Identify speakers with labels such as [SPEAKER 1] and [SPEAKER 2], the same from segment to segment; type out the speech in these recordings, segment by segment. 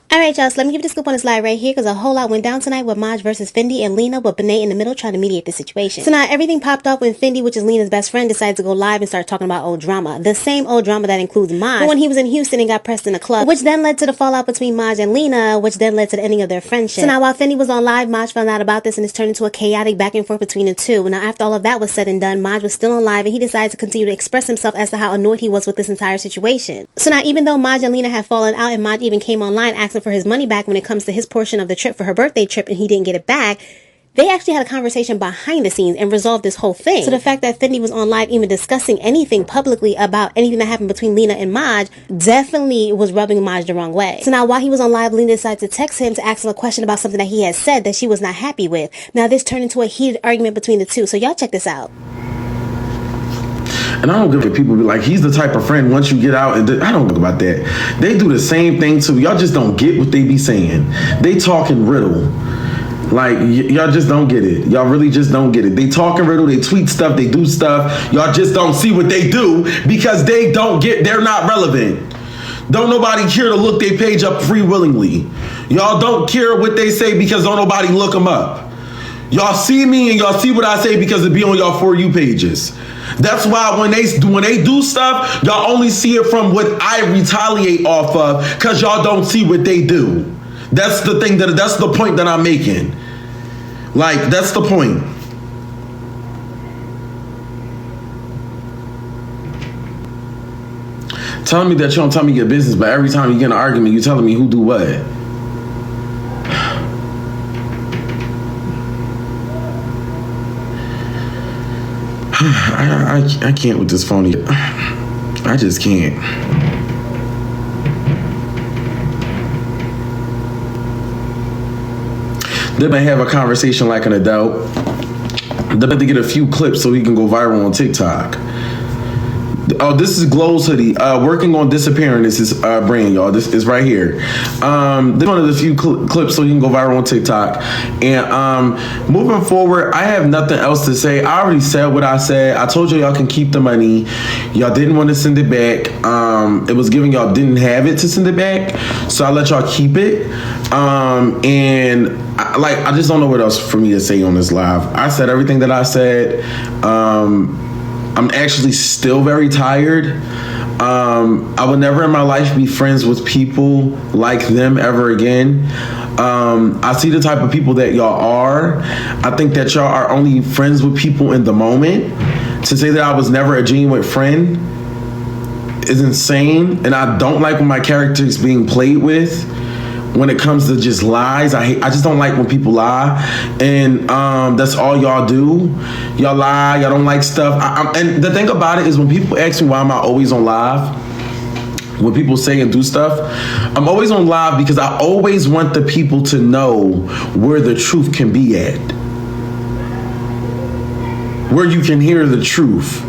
[SPEAKER 1] Alright, y'all, so let me give you the scoop on this live right here because a whole lot went down tonight with Maj versus Fendi and Lena with Benet in the middle trying to mediate the situation. So now everything popped off when Fendi, which is Lena's best friend, decided to go live and start talking about old drama. The same old drama that includes Maj when he was in Houston and got pressed in a club, which then led to the fallout between Maj and Lena, which then led to the ending of their friendship. So now while Fendi was on live, Maj found out about this and it's turned into a chaotic back and forth between the two. Now after all of that was said and done, Maj was still on live and he decided to continue to express himself as to how annoyed he was with this entire situation. So now even though Maj and Lena had fallen out and Maj even came online asking for his money back when it comes to his portion of the trip for her birthday trip and he didn't get it back, they actually had a conversation behind the scenes and resolved this whole thing. So the fact that Fendi was on live even discussing anything publicly about anything that happened between Lena and Maj definitely was rubbing Maj the wrong way. So now while he was on live, Lena decided to text him to ask him a question about something that he had said that she was not happy with. Now this turned into a heated argument between the two. So y'all check this out.
[SPEAKER 2] And I don't give a people be like, he's the type of friend once you get out, and I don't know about that. They do the same thing too. Y'all just don't get what they be saying. They talk in riddle. Like, y'all just don't get it. Y'all really just don't get it. They talk in riddle, they tweet stuff, they do stuff. Y'all just don't see what they do because they're not relevant. Don't nobody care to look their page up free willingly. Y'all don't care what they say because don't nobody look them up. Y'all see me and y'all see what I say because it be on y'all For You pages. That's why when they do stuff, y'all only see it from what I retaliate off of because y'all don't see what they do. That's the thing that's the point that I'm making. Like, that's the point. Telling me that you don't tell me your business, but every time you get in an argument, you telling me who do what. I can't with this phony. I just can't. They may have a conversation like an adult. They have to get a few clips so he can go viral on TikTok. Oh, this is Glow's hoodie. Working on disappearing. This is brand, y'all. This is right here. This is one of the few clips so you can go viral on TikTok. And moving forward, I have nothing else to say. I already said what I said. I told y'all can keep the money. Y'all didn't want to send it back. It was giving y'all didn't have it to send it back, so I let y'all keep it. And I just don't know what else for me to say on this live. I said everything that I said. I'm actually still very tired. I would never in my life be friends with people like them ever again. I see the type of people that y'all are. I think that y'all are only friends with people in the moment. To say that I was never a genuine friend is insane. And I don't like when my character is being played with. When it comes to just lies, I just don't like when people lie, and that's all y'all do. Y'all lie. Y'all don't like stuff. And the thing about it is, when people ask me why am I always on live, when people say and do stuff, I'm always on live because I always want the people to know where the truth can be at, where you can hear the truth.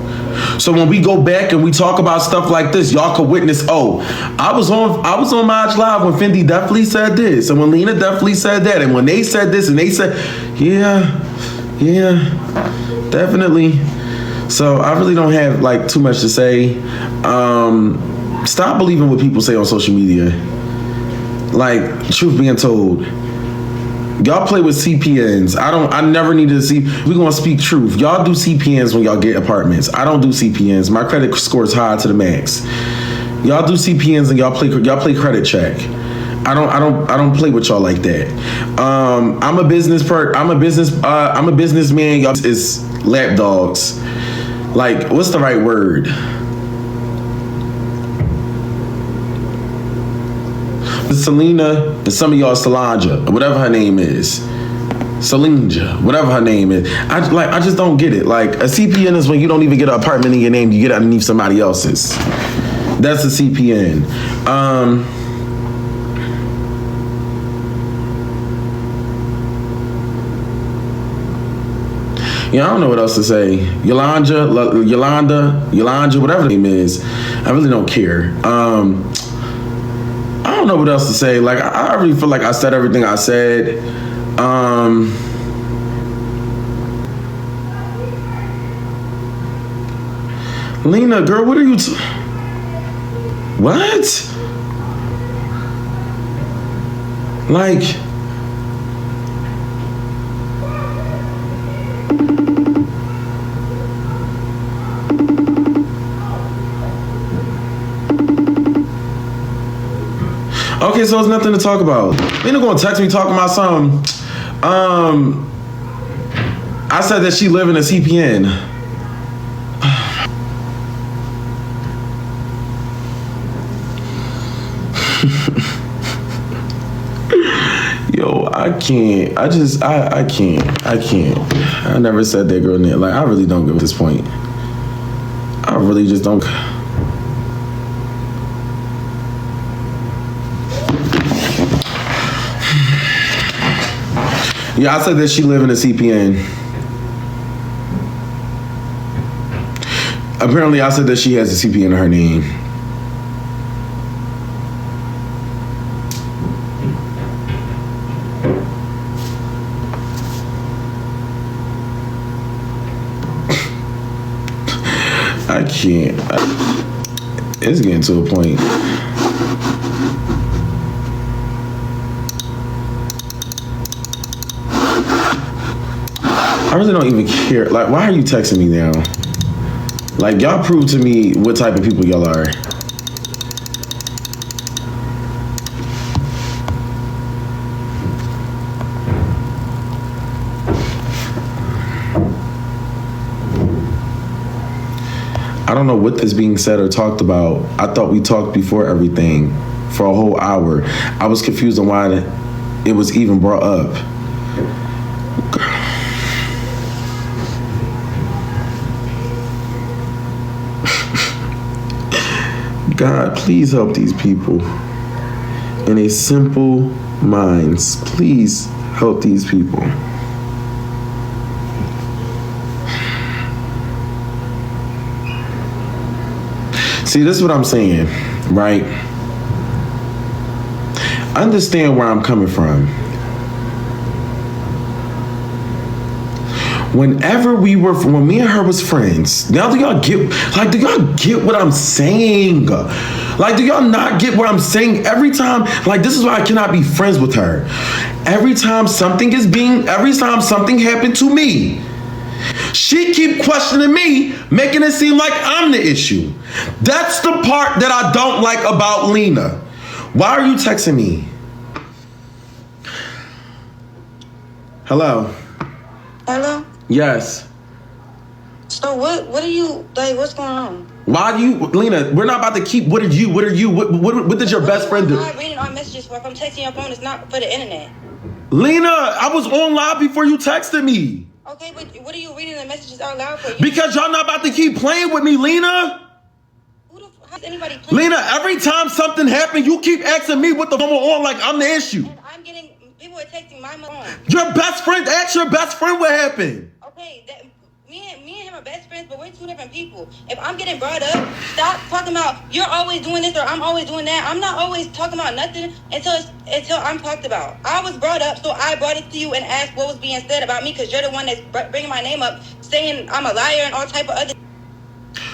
[SPEAKER 2] So when we go back and we talk about stuff like this, y'all can witness, oh, I was on Maj Live when Fendi definitely said this, and when Lena definitely said that, and when they said this, and they said, yeah, definitely. So I really don't have like too much to say. Stop believing what people say on social media. Like, truth being told. Y'all play with CPNs. I never needed to see. We're gonna speak truth. Y'all do CPNs when y'all get apartments. I don't do CPNs. My credit score is high to the max. Y'all do CPNs and y'all play credit check. I don't play with y'all like that. I'm a businessman. Y'all is lapdogs. Like, what's the right word? Selena, and some of y'all Solange, or whatever her name is. Solange, whatever her name is. I just don't get it. Like, a CPN is when you don't even get an apartment in your name, you get it underneath somebody else's. That's a CPN. Yeah, I don't know what else to say. Yolanda, whatever her name is. I really don't care. I don't know what else to say. Like, I really feel like I said everything I said. Lena, girl, what are you? What? Like, okay, so it's nothing to talk about. Lena gonna text me talking about something. I said that she live in a CPN. Yo, I can't. I can't. I never said that girl name. Like, I really don't give at this point. I really just don't. Yeah, I said that she live in a CPN. Apparently, I said that she has a CPN in her name. I can't. It's getting to a point. I really don't even care. Like, why are you texting me now? Like, y'all prove to me what type of people y'all are. I don't know what is being said or talked about. I thought we talked before everything for a whole hour. I was confused on why it was even brought up. God, please help these people in a simple minds. Please help these people. See, this is what I'm saying, right? Understand where I'm coming from. When me and her was friends, now do y'all get what I'm saying? Like, do y'all not get what I'm saying? Every time, like, this is why I cannot be friends with her. Every time something happened to me, she keep questioning me, making it seem like I'm the issue. That's the part that I don't like about Lena. Why are you texting me? Hello?
[SPEAKER 3] Hello?
[SPEAKER 2] Yes.
[SPEAKER 3] So what are you, like, what's going on?
[SPEAKER 2] Why do you, Lena, we're not about to keep, what did your best friend do?
[SPEAKER 3] I'm not reading our messages. If I'm texting your phone, it's not for the internet.
[SPEAKER 2] Lena, I was on live before you texted me.
[SPEAKER 3] Okay, but what are you reading the messages out loud for?
[SPEAKER 2] Because y'all not about to keep playing with me, Lena.
[SPEAKER 3] How's anybody playing?
[SPEAKER 2] Lena, every time something happened, you keep asking me what the phone on like I'm the issue.
[SPEAKER 3] And I'm getting, people are texting my phone.
[SPEAKER 2] Your best friend, ask your best friend what happened.
[SPEAKER 3] Okay, me and him are best friends, but we're two different people. If I'm getting brought up, stop talking about you're always doing this or I'm always doing that. I'm not always talking about nothing until I'm talked about. I was brought up, so I brought it to you and asked what was being said about me because you're the one that's bringing my name up, saying I'm a liar and all type of other.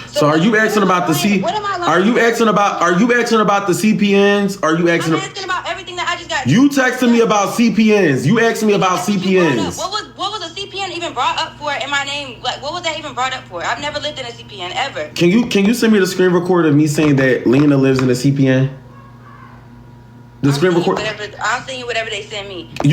[SPEAKER 2] So are you asking about the Are you asking about the CPNs? Are you asking?
[SPEAKER 3] I'm asking about everything that I just got.
[SPEAKER 2] You texting me about CPNs. You asking me about CPNs.
[SPEAKER 3] What was a CPN even brought up for in my name? Like, what was that even brought up for? I've never lived in a CPN ever.
[SPEAKER 2] Can you send me the screen record of me saying that Lena lives in a CPN? The screen record.
[SPEAKER 3] I'll send you whatever they send me.
[SPEAKER 2] Can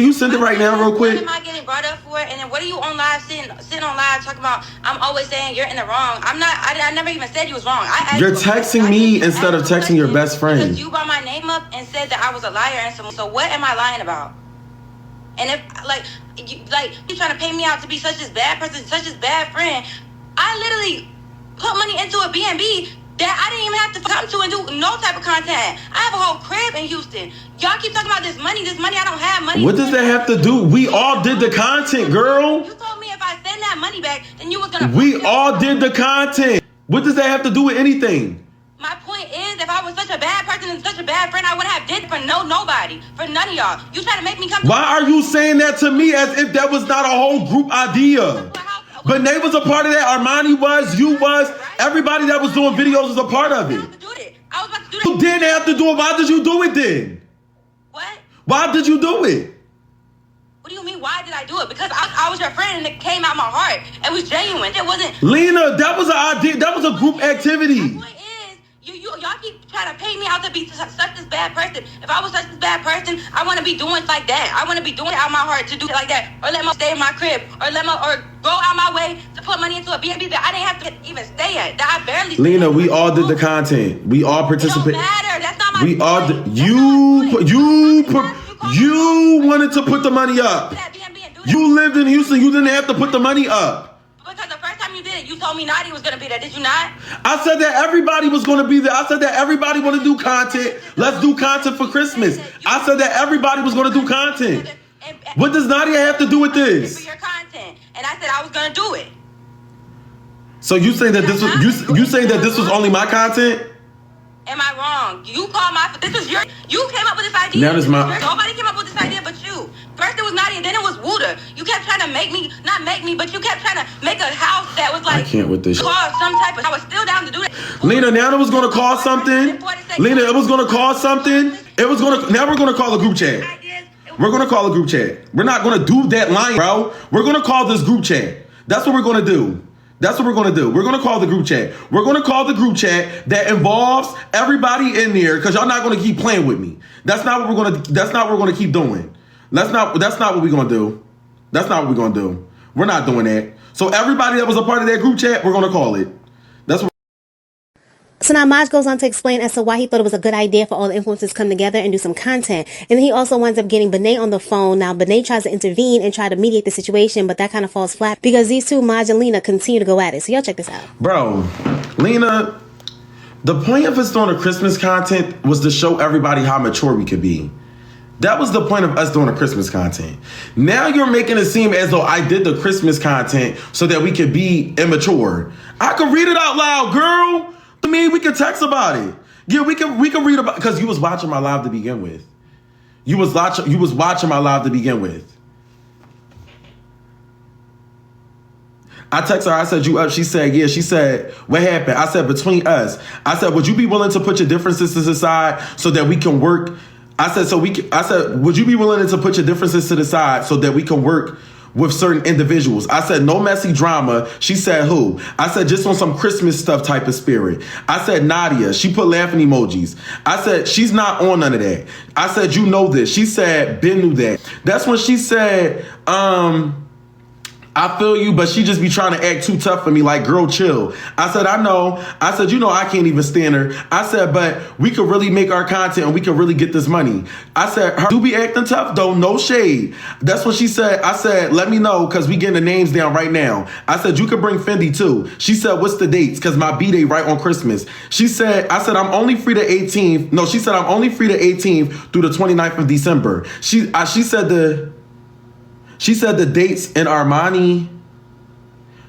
[SPEAKER 2] you send it right now real quick?
[SPEAKER 3] What am I getting brought up for? And then what are you on live sitting on live talking about? I'm always saying you're in the wrong. I'm not. I never even said you was wrong.
[SPEAKER 2] You're texting me instead of texting your best friend.
[SPEAKER 3] Because you brought my name up and said that I was a liar and so what am I lying about? And if you trying to pay me out to be such this bad person, such this bad friend, I literally put money into a B&B that I didn't even have to come to and do no type of content. I have a whole crib in Houston. Y'all keep talking about this money. I don't have money.
[SPEAKER 2] What does that have to do? We all did the content, girl.
[SPEAKER 3] You told me if I send that money back, then you was gonna.
[SPEAKER 2] We all did the content. What does that have to do with anything?
[SPEAKER 3] My point is, if I was such a bad person and such a bad friend, I wouldn't have did it for nobody, for none of y'all. You try to make me come.
[SPEAKER 2] Why are you saying that to me as if that was not a whole group idea? Benet was a part of that. Armani was. You was. Everybody that was doing videos was a part of it.
[SPEAKER 3] I was about to
[SPEAKER 2] You didn't have to do it. Why did you do it then?
[SPEAKER 3] What?
[SPEAKER 2] Why did you do it?
[SPEAKER 3] What do you mean, why did I do it? Because I was your friend and it came out my heart. It was genuine. It wasn't...
[SPEAKER 2] Lena, that was an idea. That was a group activity.
[SPEAKER 3] My point is, y'all keep trying to pay me out to be such this bad person. If I was such this bad person, I want to be doing like that. I want to be doing it out my heart to do it like that. Or let me stay in my crib. Or go out my way to put money into a B&B that I didn't have to even stay at. That I barely...
[SPEAKER 2] Lena, we all did the content. We all participated.
[SPEAKER 3] It don't matter. That's not my
[SPEAKER 2] We all
[SPEAKER 3] point.
[SPEAKER 2] you wanted to put the money up. You lived in Houston. You didn't have to put the money up.
[SPEAKER 3] Because the first time you did it, you told me Nadia was going to be there. Did you not?
[SPEAKER 2] I said that everybody was going to be there. I said that everybody want to do content. Let's do content for Christmas. I said that everybody was going to do content. What does Nadia have to do with this?
[SPEAKER 3] For your content. And I said I was going to do it.
[SPEAKER 2] So you saying that you saying that this was only my content?
[SPEAKER 3] Am I wrong? You called you came up with this idea. Nobody came up with this idea but you. First it was Nadia, then it was Wooda. You kept trying to but you kept trying to make a house that was like...
[SPEAKER 2] I can't with this.
[SPEAKER 3] Cause some type of... I was still down to do that.
[SPEAKER 2] Lena, now it was going to cause something. Lena, it was going to cause something. Now we're going to call a group chat. We're going to call a group chat. We're not going to do that line, bro. We're going to call this group chat. That's what we're going to do. That's what we're going to do. We're going to call the group chat. We're going to call the group chat that involves everybody in there because y'all not going to keep playing with me. That's not what we're going to keep doing. That's not what we're going to do. That's not what we're going to do. We're not doing that. So everybody that was a part of that group chat, we're going to call it. That's what.
[SPEAKER 1] So now Maj goes on to explain as to why he thought it was a good idea for all the influencers to come together and do some content. And then he also winds up getting Benet on the phone. Now Benet tries to intervene and try to mediate the situation, but that kind of falls flat because these two, Maj and Lena, continue to go at it. So y'all check this out.
[SPEAKER 2] Bro, Lena, the point of us doing the Christmas content was to show everybody how mature we could be. That was the point of us doing the Christmas content. Now you're making it seem as though I did the Christmas content so that we could be immature. I could read it out loud, girl. I mean, we could text about it. Yeah, we can read about, because you was watching my live to begin with. You was watching my live to begin with. I texted her, I said, you up? She said, yeah. She said, what happened? I said, between us. I said, would you be willing to put your differences to the side so that we can work? I said, would you be willing to put your differences to the side so that we can work with certain individuals? I said, no messy drama. She said, who? I said, just on some Christmas stuff type of spirit. I said, Nadia. She put laughing emojis. I said, she's not on none of that. I said, you know this. She said, Ben knew that. That's when she said, I feel you, but she just be trying to act too tough for me, like, girl, chill. I said, I know. I said, you know, I can't even stand her. I said, but we could really make our content and we could really get this money. I said, her do be acting tough, though, no shade. That's what she said. I said, let me know, because we getting the names down right now. I said, you could bring Fendi, too. She said, what's the dates? Because my B-Day right on Christmas. She said, I said, I'm only free the 18th. No, she said, I'm only free the 18th through the 29th of December. She said the dates in Armani.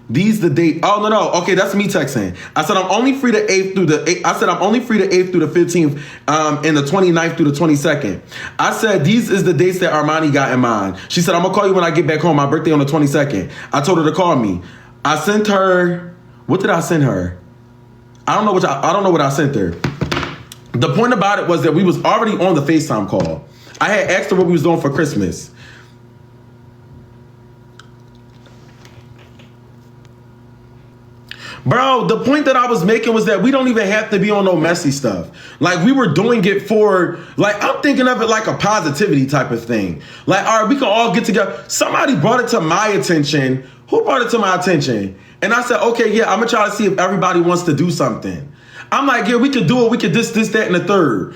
[SPEAKER 2] These the date. Oh no. Okay, that's me texting. I said I'm only free the 8th through the 8th. I said I'm only free the 8th through the 15th, and the 29th through the 22nd. I said these is the dates that Armani got in mind. She said I'm gonna call you when I get back home. My birthday on the 22nd. I told her to call me. I sent her. What did I send her? I don't know what I sent her. The point about it was that we was already on the FaceTime call. I had asked her what we was doing for Christmas. Bro, the point that I was making was that we don't even have to be on no messy stuff. Like, we were doing it for, like, I'm thinking of it like a positivity type of thing. Like, all right, we can all get together. Somebody brought it to my attention. Who brought it to my attention? And I said, okay, yeah, I'm going to try to see if everybody wants to do something. I'm like, yeah, we could do it. We could this, that, and the third.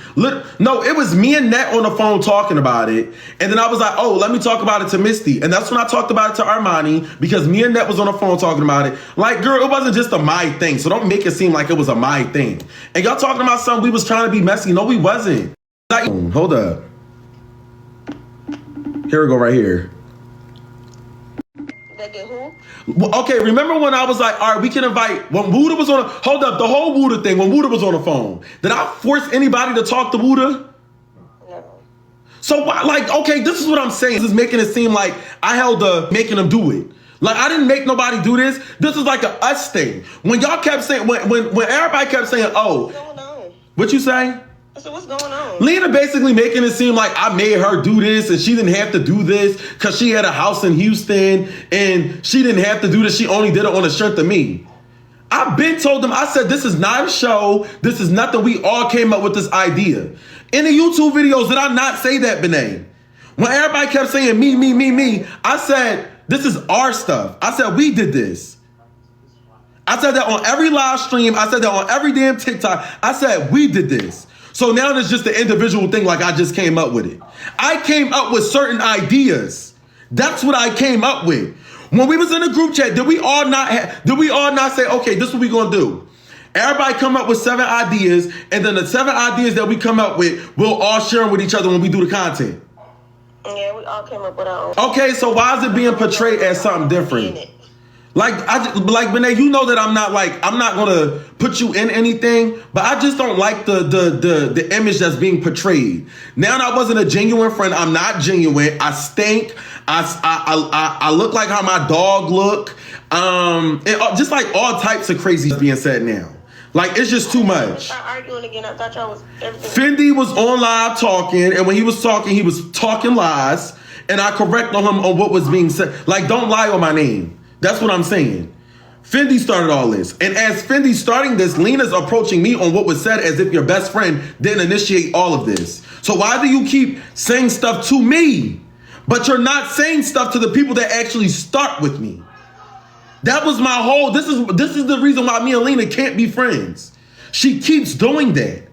[SPEAKER 2] No, it was me and Nat on the phone talking about it. And then I was like, oh, let me talk about it to Misty. And that's when I talked about it to Armani, because me and Nat was on the phone talking about it. Like, girl, it wasn't just a my thing. So don't make it seem like it was a my thing. And y'all talking about something we was trying to be messy. No, we wasn't. Like, hold up. Here we go right here. Okay, remember when I was like, all right, we can invite, when Wooda was on, hold up, the whole Wooda thing, when Wooda was on the phone, did I force anybody to talk to Wooda? No. So, like, okay, this is what I'm saying. This is making it seem like I held making them do it. Like, I didn't make nobody do this. This is like a us thing. When y'all kept saying, when everybody kept saying, oh, What you say?
[SPEAKER 4] So what's going on?
[SPEAKER 2] Lena basically making it seem like I made her do this and she didn't have to do this because she had a house in Houston and she didn't have to do this. She only did it on the strength of me. I've been told them, I said, this is not a show. This is nothing. We all came up with this idea. In the YouTube videos, did I not say that, Benet? When everybody kept saying me, I said, this is our stuff. I said, we did this. I said that on every live stream. I said that on every damn TikTok. I said, we did this. So now it's just the individual thing like I just came up with it. I came up with certain ideas. That's what I came up with. When we was in a group chat, did we all not say, okay, this is what we gonna do? Everybody come up with 7 ideas, and then the 7 ideas that we come up with, we'll all share them with each other when we do the content.
[SPEAKER 4] Yeah, we all came up with our own.
[SPEAKER 2] Okay, so why is it being portrayed as something different? Like Benet, you know that I'm not gonna put you in anything, but I just don't like the image that's being portrayed. Now I wasn't a genuine friend. I'm not genuine. I stink. I look like how my dog look. And just like all types of crazy being said now. Like it's just too much.
[SPEAKER 4] Start arguing again. I thought y'all was everything.
[SPEAKER 2] Fendi was on live talking, and when he was talking lies, and I corrected him on what was being said. Like, don't lie on my name. That's what I'm saying. Fendi started all this. And as Fendi's starting this, Lena's approaching me on what was said as if your best friend didn't initiate all of this. So why do you keep saying stuff to me, but you're not saying stuff to the people that actually start with me? That was my whole, this is the reason why me and Lena can't be friends. She keeps doing that.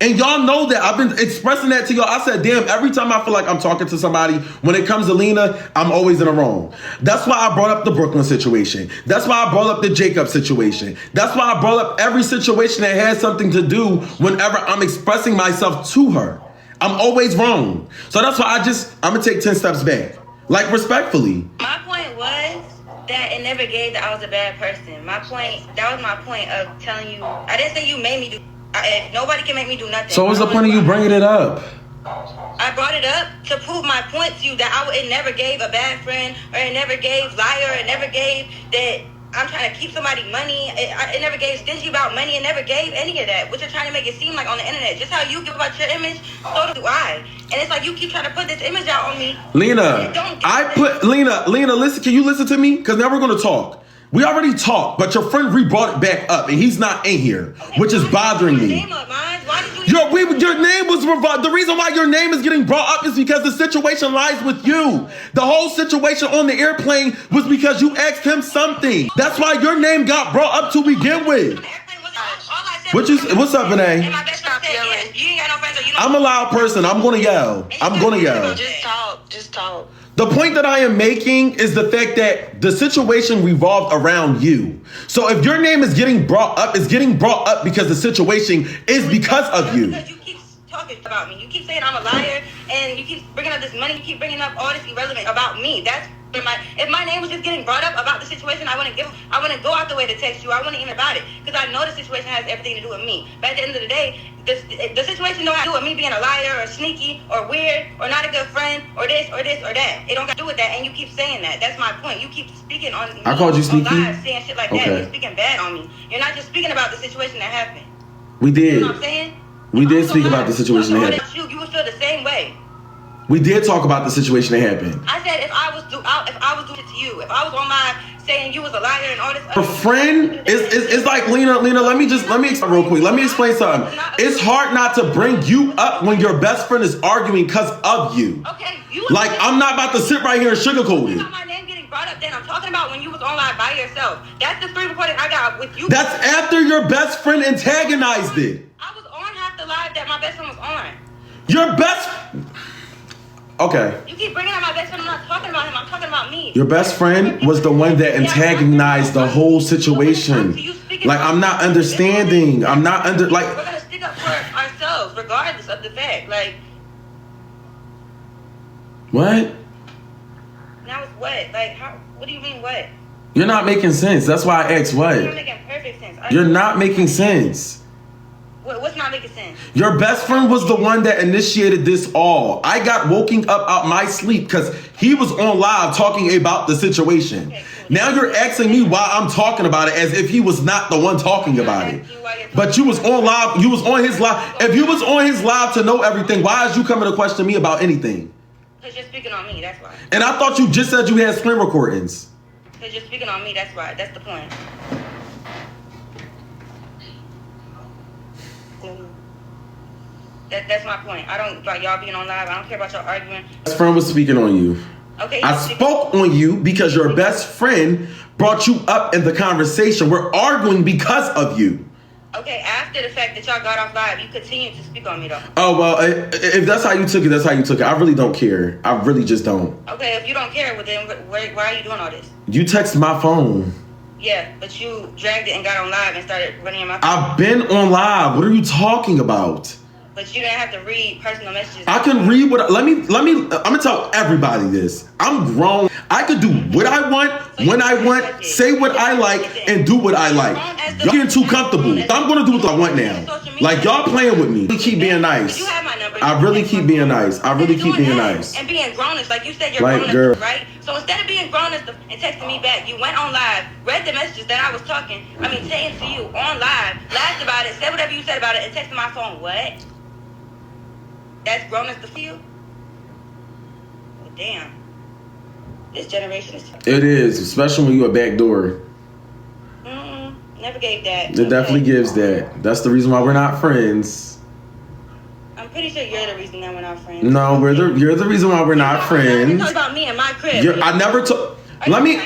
[SPEAKER 2] And y'all know that I've been expressing that to y'all. I said, damn, every time I feel like I'm talking to somebody, when it comes to Lena, I'm always in the wrong. That's why I brought up the Brooklyn situation. That's why I brought up the Jacob situation. That's why I brought up every situation that has something to do whenever I'm expressing myself to her. I'm always wrong. So that's why I'm going to take 10 steps back. Like, respectfully.
[SPEAKER 3] My point was that it never gave that I was a bad person. That was my point of telling you. I didn't say you made me do. Nobody can make me do nothing.
[SPEAKER 2] So what's the point of you bringing it up?
[SPEAKER 3] I brought it up to prove my point to you that it never gave a bad friend, or it never gave liar, it never gave that I'm trying to keep somebody money. It never gave stingy about money. It never gave any of that, which you're trying to make it seem like on the internet. Just how you give about your image, so do I. And it's like you keep trying to put this image out on me.
[SPEAKER 2] Lena, Lena, listen, can you listen to me? Because now we're going to talk. We already talked, but your friend re-brought it back up, and he's not in here, which is bothering me. Your name was revived. The reason why your name is getting brought up is because the situation lies with you. The whole situation on the airplane was because you asked him something. That's why your name got brought up to begin with. What's up, Benet? I'm a loud person. I'm going to yell.
[SPEAKER 4] Just talk.
[SPEAKER 2] The point that I am making is the fact that the situation revolved around you. So if your name is getting brought up, it's getting brought up because the situation is because of you.
[SPEAKER 3] Because you keep talking about me. You keep saying I'm a liar, and you keep bringing up this money. You keep bringing up all this irrelevant about me. That's if my name was just getting brought up about the situation, I wouldn't go out the way to text you. I wouldn't even about it, because I know the situation has everything to do with me. But at the end of the day, the situation don't have to do with me being a liar or sneaky or weird or not a good friend or this or that. It don't got to do with that, and you keep saying that. That's my point. You keep speaking on me.
[SPEAKER 2] I called you sneaky?
[SPEAKER 3] Lies, saying shit like that. You're speaking bad on me. You're not just speaking about the situation that happened.
[SPEAKER 2] We did.
[SPEAKER 3] You know what I'm saying?
[SPEAKER 2] We did speak about the situation that happened.
[SPEAKER 3] You would feel the same way.
[SPEAKER 2] We did talk about the situation that happened.
[SPEAKER 3] I said if I was doing it to you, if I was on my saying you was a liar and all this.
[SPEAKER 2] A friend is like Lena. Let me explain real quick. Let me explain something. It's hard not to bring you up when your best friend is arguing because of you.
[SPEAKER 3] Okay,
[SPEAKER 2] like I'm not about to sit right here and sugarcoat it.
[SPEAKER 3] My name getting brought up. Then I'm talking about when you was on live by yourself. That's the screen recording I got with you.
[SPEAKER 2] That's after your best friend antagonized it.
[SPEAKER 3] I was on half the live that my best friend was on.
[SPEAKER 2] Your best. Okay.
[SPEAKER 3] You keep bringing up my best friend. I'm not talking about him. I'm talking about me.
[SPEAKER 2] Your best friend was the one that antagonized the whole situation. Like, I'm not understanding. We're
[SPEAKER 3] gonna stick up for ourselves, regardless of the fact. Like.
[SPEAKER 2] What?
[SPEAKER 3] Now it's what? Like, how? What do you mean what?
[SPEAKER 2] You're not making sense. That's why I asked what.
[SPEAKER 3] You're not making perfect sense.
[SPEAKER 2] You're not making sense.
[SPEAKER 3] What's not making sense?
[SPEAKER 2] Your best friend was the one that initiated this all. I got woken up out my sleep because he was on live talking about the situation. Okay, cool. Now you're asking me why I'm talking about it as if he was not the one talking about it. But you was on live. You was on his live. If you was on his live to know everything, why is you coming to question me about anything?
[SPEAKER 3] Because you're speaking on me, that's why.
[SPEAKER 2] And I thought you just said you had screen recordings.
[SPEAKER 3] Because you're speaking on me, that's why. That's the point. That's my point. I don't about y'all being on live. I don't care about y'all arguing.
[SPEAKER 2] Best friend was speaking on you.
[SPEAKER 3] Okay.
[SPEAKER 2] I spoke on you because your best friend brought you up in the conversation. We're arguing because of you.
[SPEAKER 3] Okay, after the fact that y'all got off live, you continue to speak on me though.
[SPEAKER 2] Oh, well, if that's how you took it, that's how you took it. I really don't care. I really just don't.
[SPEAKER 3] Okay, if you don't care, well then why are you doing all this?
[SPEAKER 2] You text my phone.
[SPEAKER 3] Yeah, but you dragged it and got on live and started running in my phone.
[SPEAKER 2] I've been on live. What are you talking about?
[SPEAKER 3] But you didn't have to read personal messages.
[SPEAKER 2] I can read what. Let me. I'm gonna tell everybody this. I'm grown. I could do what I want, when I want, say what I like, and do what I like. Y'all getting too comfortable. I'm gonna do what I want now. Like y'all playing with me. Keep being nice.
[SPEAKER 3] You have my number.
[SPEAKER 2] I really keep being nice. I really keep being nice.
[SPEAKER 3] And being grown is like you said. You're
[SPEAKER 2] like,
[SPEAKER 3] grown,
[SPEAKER 2] girl.
[SPEAKER 3] Right? So instead of being grown and texting me back, you went on live, read the messages that I was saying to you on live, laughed about it, said whatever you said about it, and texted my phone. What? That's grown as the field? Well, damn. This generation is...
[SPEAKER 2] It is, especially when you a backdoor.
[SPEAKER 3] Never gave that.
[SPEAKER 2] It definitely gives that. That's the reason why we're not friends.
[SPEAKER 3] I'm pretty sure you're the reason that we're not friends.
[SPEAKER 2] No, you're the reason why we're not friends.
[SPEAKER 3] Talk about me and my crib.
[SPEAKER 2] I never took... Let me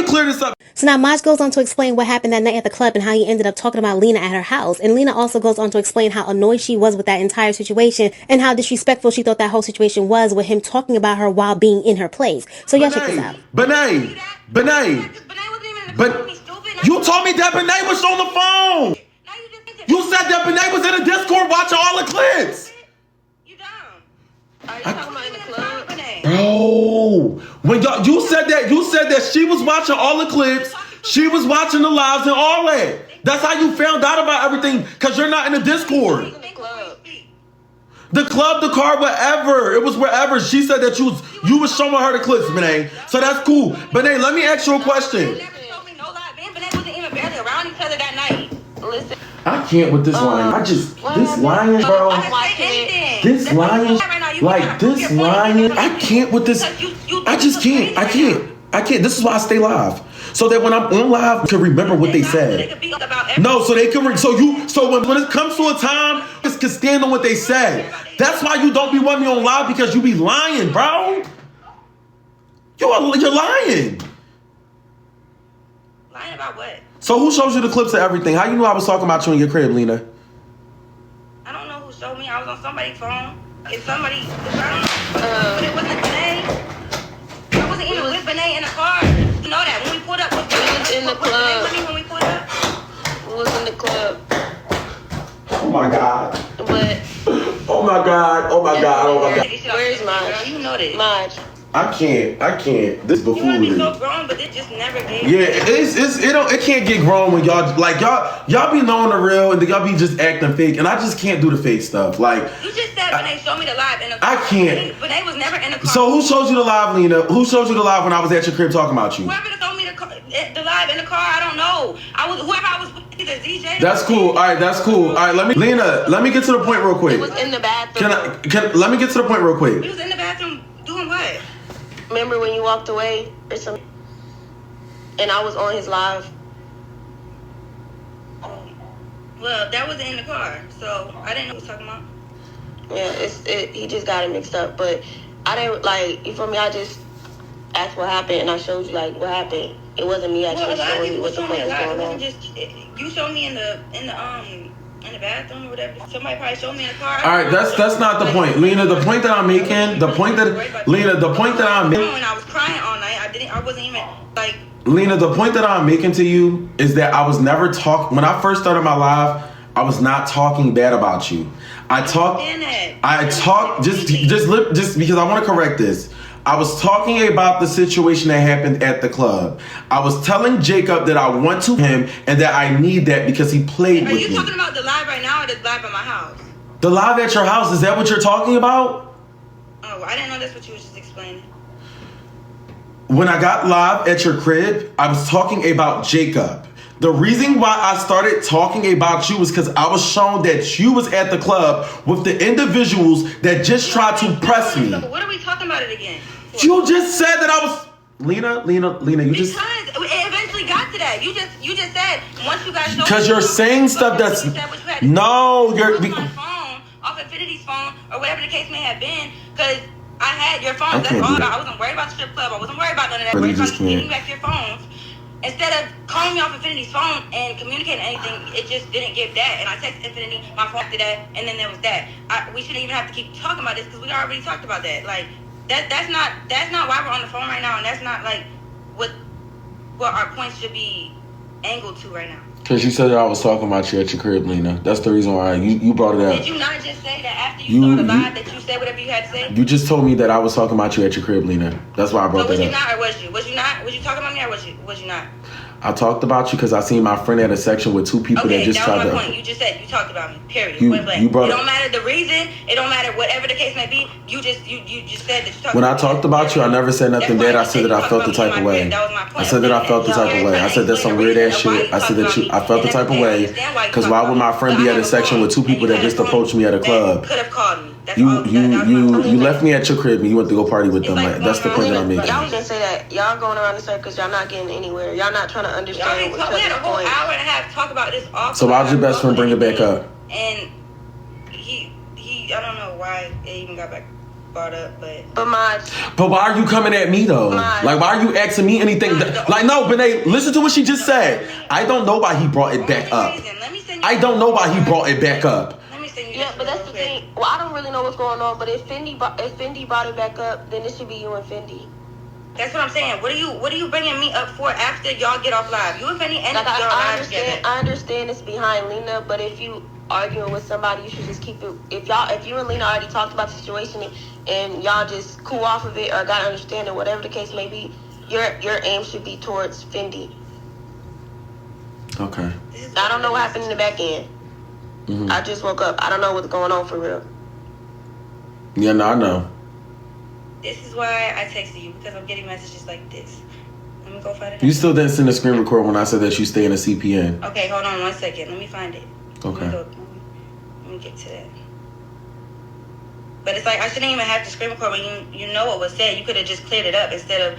[SPEAKER 2] clear this up.
[SPEAKER 1] So now Maj goes on to explain what happened that night at the club and how he ended up talking about Lena at her house. And Lena also goes on to explain how annoyed she was with that entire situation and how disrespectful she thought that whole situation was with him talking about her while being in her place. So y'all check this out.
[SPEAKER 2] Benet. But you told me that Benet was on the phone. You said that Benet was in the Discord watching all the clips.
[SPEAKER 3] You dumb. Are you talking about in the club?
[SPEAKER 2] Bro, when you said that she was watching all the clips, she was watching the lives and all that. That's how you found out about everything, because you're not in the Discord. The club, the car, wherever. It was wherever. She said that you was showing her the clips, Benet. So that's cool. Benet, let me ask you a question.
[SPEAKER 3] Benet wasn't even barely around each other that night. Listen.
[SPEAKER 2] I can't with this line. This lying, bro. This lying, this lying. I can't with this. I just can't. I can't. This is why I stay live. So that when I'm on live, I can remember what they said. No, so they can. So when it comes to a time, just can stand on what they said. That's why you don't be wanting me on live, because you be lying, bro. You're lying.
[SPEAKER 3] Lying about what?
[SPEAKER 2] So who shows you the clips of everything? How you know I was talking about you in your crib, Lena?
[SPEAKER 3] I don't know who showed me. I was on somebody's phone. If somebody, but it wasn't Benet. I wasn't even with Benet in the car. You know that when we pulled up, we was in the club. When we pulled up,
[SPEAKER 4] we was in the club.
[SPEAKER 2] Oh my God.
[SPEAKER 4] But.
[SPEAKER 2] Oh my God. Oh my God. Oh my God.
[SPEAKER 3] Where's Maj? You know this.
[SPEAKER 4] Maj.
[SPEAKER 2] I can't. This buffoonery.
[SPEAKER 3] You want to be so grown, but it just never gave.
[SPEAKER 2] Yeah, it can't get grown when y'all be knowing the real and y'all be just acting fake, and I just can't do the fake stuff. Like
[SPEAKER 3] you just said, Benet showed me the live in the car.
[SPEAKER 2] I can't.
[SPEAKER 3] Benet was never in the car.
[SPEAKER 2] So who showed you the live, Lena? Who showed you the live when I was at your crib talking about you?
[SPEAKER 3] Whoever showed me the live in the car, I don't know. Whoever I was with, either DJ.
[SPEAKER 2] That's cool. All right, that's cool. All right, let me get to the point real quick.
[SPEAKER 4] It was in the bathroom.
[SPEAKER 2] Let me get to the point real quick.
[SPEAKER 3] He was in the bathroom doing what?
[SPEAKER 4] Remember when you walked away or something? And I was on his live.
[SPEAKER 3] Well, that wasn't in the car, so I didn't know what he was talking about.
[SPEAKER 4] Yeah, he just got it mixed up. But I didn't, you feel me? I just asked what happened, and I showed you, what happened. It wasn't me actually showing you what the fuck was going on.
[SPEAKER 3] You showed me in the bathroom or whatever. Somebody probably showed me in the car.
[SPEAKER 2] All right, that's not the point, Lena. The point that I'm making, the point that I'm making.
[SPEAKER 3] When I was crying all night, I wasn't even like.
[SPEAKER 2] Lena, the point that I'm making to you is that I was never talking. When I first started my live, I was not talking bad about you. I talked just because I want to correct this. I was talking about the situation that happened at the club. I was telling Jacob that I want to him and that I need that because he played with me.
[SPEAKER 3] Are you talking about the live right now or the live at my house?
[SPEAKER 2] The live at your house, is that what you're talking about?
[SPEAKER 3] Oh, I didn't know that's what you were just explaining.
[SPEAKER 2] When I got live at your crib, I was talking about Jacob. The reason why I started talking about you was because I was shown that you was at the club with the individuals that just tried to press me.
[SPEAKER 3] So what are we talking about it again?
[SPEAKER 2] You just said that I was... Lena, you just...
[SPEAKER 3] Because it eventually got to that. You just said, once you guys...
[SPEAKER 2] Because you're saying stuff that's... No, you're...
[SPEAKER 3] My phone, off Infinity's phone, or whatever the case may have been, because I had your phone. That's all. I wasn't worried about the strip club. I wasn't worried about none of that. I was worried about getting back your phones. Instead of calling me off Infinity's phone and communicating anything, it just didn't give that. And I texted Infinity my phone after that, and then there was that. We shouldn't even have to keep talking about this because we already talked about that. Like that's not why we're on the phone right now, and that's not like what our points should be angled to right now.
[SPEAKER 2] Because you said that I was talking about you at your crib, Lena. That's the reason why you brought it up.
[SPEAKER 3] Did you not just say that after you saw the live that you said whatever you had to say?
[SPEAKER 2] You just told me that I was talking about you at your crib, Lena. That's why I brought that up.
[SPEAKER 3] Was you not, or was you? Was you not? Was you talking about me, or was you not?
[SPEAKER 2] I talked about you because I seen my friend at a section with two people that just tried to...
[SPEAKER 3] Okay, that was my point. You just said you talked about me, period.
[SPEAKER 2] You brought
[SPEAKER 3] it don't matter the reason. It don't matter whatever the case may be. You just said that you talked
[SPEAKER 2] when
[SPEAKER 3] about
[SPEAKER 2] I talked about you, I never said nothing bad. I said that I felt the type of way.
[SPEAKER 3] That was my point.
[SPEAKER 2] I said that I felt the type of way. I said that's some weird ass shit. I said that I felt the type of way because why would my friend be at a section with two people that just approached me at a club?
[SPEAKER 3] Could have called me.
[SPEAKER 2] You left me at your crib and you went to go party with them. Like, that's the point that I'm making.
[SPEAKER 4] Y'all was gonna say that y'all going around in circles, y'all not getting anywhere. Y'all not trying to understand what
[SPEAKER 3] we had a whole hour and a half to talk about this.
[SPEAKER 2] So why'd your best friend bring it back up?
[SPEAKER 3] And he I don't know why it even got back brought up, but
[SPEAKER 2] why are you coming at me though? Like, why are you asking me anything? Like, no, Benet, listen to what she just said. I don't know why he brought it back up. I don't know why he brought it back up.
[SPEAKER 4] Yeah, but that's the thing. Well, I don't really know what's going on, but if Fendi brought it back up, then it should be you and Fendi.
[SPEAKER 3] That's what I'm saying. What are you bringing me up for after y'all get off live? You and Fendi and
[SPEAKER 4] like,
[SPEAKER 3] y'all live
[SPEAKER 4] together. I understand it's behind Lena, but if you arguing with somebody, you should just keep it. If you and Lena already talked about the situation and y'all just cool off of it or got understanding, whatever the case may be, your aim should be towards Fendi.
[SPEAKER 2] Okay.
[SPEAKER 4] I don't know what happened in the back end. Mm-hmm. I just woke up. I don't know what's going on for real.
[SPEAKER 2] Yeah, no, I know.
[SPEAKER 3] This is why I texted you, because I'm getting messages like this. Let me go find it.
[SPEAKER 2] You still didn't send a screen record when I said that you stay in a CPN.
[SPEAKER 3] Okay, hold on 1 second. Let me find it.
[SPEAKER 2] Okay.
[SPEAKER 3] Let me get to that. But it's like I shouldn't even have to screen record when you know what was said. You could have just cleared it up instead of...